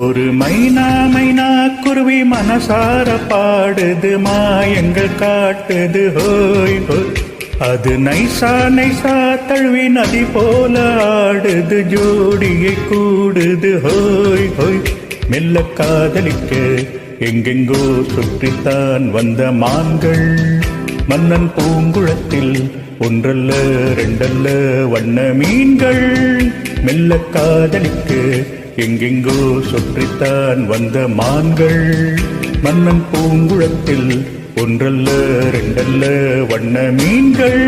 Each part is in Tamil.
ஒரு மைனா மைனா குருவி மனசார பாடுது மாயங்கள் காட்டுது ஹோய் ஹோய். அது நைசா நைசா தழுவி நதி போல ஆடுது ஜோடியை கூடுது ஹோய் ஹோய். மெல்ல காதலிக்க எங்கெங்கோ சுற்றித்தான் வந்த மான்கள் மன்னன் பூங்குளத்தில் ஒன்றல்ல ரெண்டல்ல வண்ண மீன்கள். மெல்ல காதலிக்க எங்கெங்கோ சுற்றித்தான் வந்த மான்கள் மன்னன் பூங்குளத்தில் ஒன்றல்ல ரெண்டல்ல வண்ண மீன்கள்.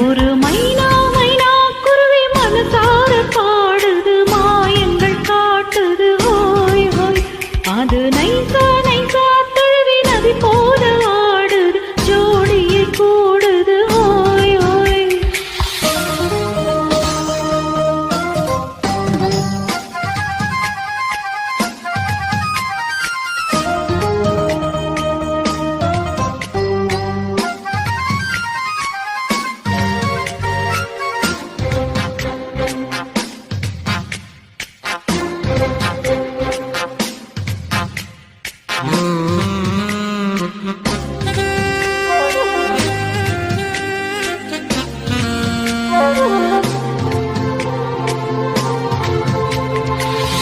ஒரு மைனா மைனா குருவி மனசார பாடுது மாயங்கள் காட்டுது ஹோய் ஹோய். அது நைசா நைசா தழுவி நதி போல ஆடுது ஜோடியை கூடுது ஹோய் ஹோய்.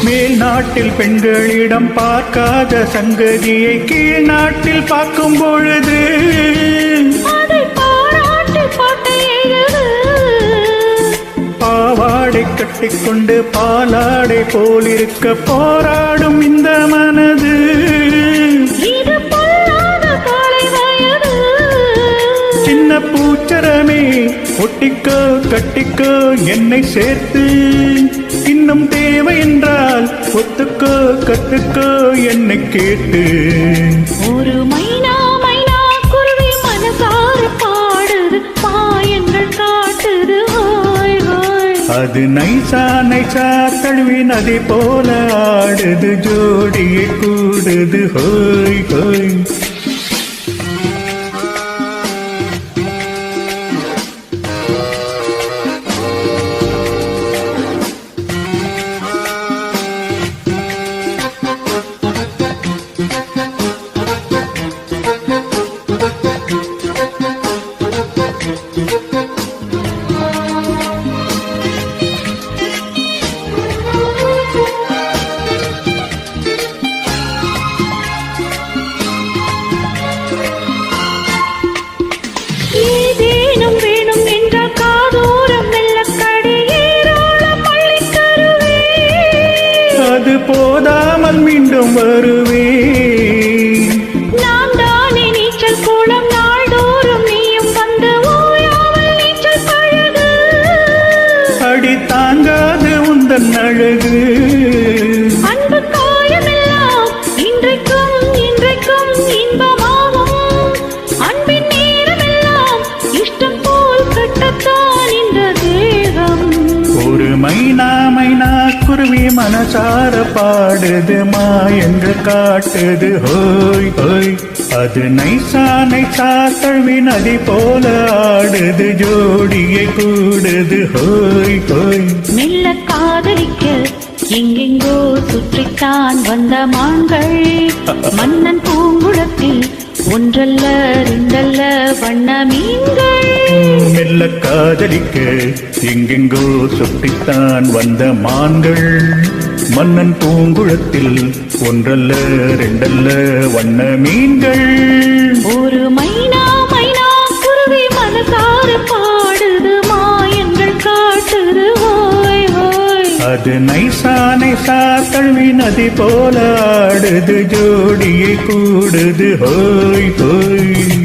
மேல் நாட்டில் பெண்களிடம் பார்க்காத சங்கதியை கீழ் நாட்டில் பார்க்கும் பொழுது பாவாடை கட்டிக்கொண்டு பாலாடை போலிருக்க போராடும் இந்த மனது. சின்ன பூச்சரமே ஒட்டிக்கோ கட்டிக்கோ என்னை சேர்த்து, இன்னும் தேவை என்றால் ஒத்துக்கோ கத்துக்கோ என்னை கேட்டு. ஒரு மைனா மைனா குருவி மனசார பாடுது மாயங்கள் காட்டுது ஹோய் ஹோய். அது நைசா நைசா தழுவி நதி போல ஆடுது ஜோடியை கூடுது ஹோய் ஹோய். அது போதாமல் மீண்டும் வருவேன். நாம் தானே நீச்சல் கூடம் நாள்தோறும் நீயும் வந்து ஓயாமல் நீச்சல் பழகு. அடி தாங்காது உந்தன் அழகு. அன்பு காயமெல்லாம் இன்றைக்கும் இன்றைக்கும் இன்பமாகும். அன்பின் நேரமெல்லாம் இஷ்டம் போல் கட்டத்தான் இந்த தேகம். ஒரு மைனா மைனா குருவி மனசார பாடுது மாயங்கள் காட்டுது ஹோய் ஹோய். அது நைசா நைசா தழுவி நதி போல ஆடுது ஜோடியை கூடுது ஹோய் ஹோய். மெல்ல காதலிக்க எங்கெங்கோ சுற்றித்தான் வந்த மான்கள் மன்னன் பூங்குளத்தில் ஒன்றல்ல ரெண்டல்ல வண்ண மீன்கள். மெல்ல காதலிக்க எங்கெங்கோ சுற்றித்தான் வந்த மான்கள் மன்னன் பூங்குளத்தில் ஒன்றல்ல ரெண்டல்ல வண்ண மீன்கள். ஒரு மைனா மைனா குருவி மனசார பாடுது மாயங்கள் காட்டுது ஹோய் ஹோய். அது நைசா நைசா தழுவி நதி போல ஆடுது ஜோடியை கூடுது ஹோய் ஹோய்.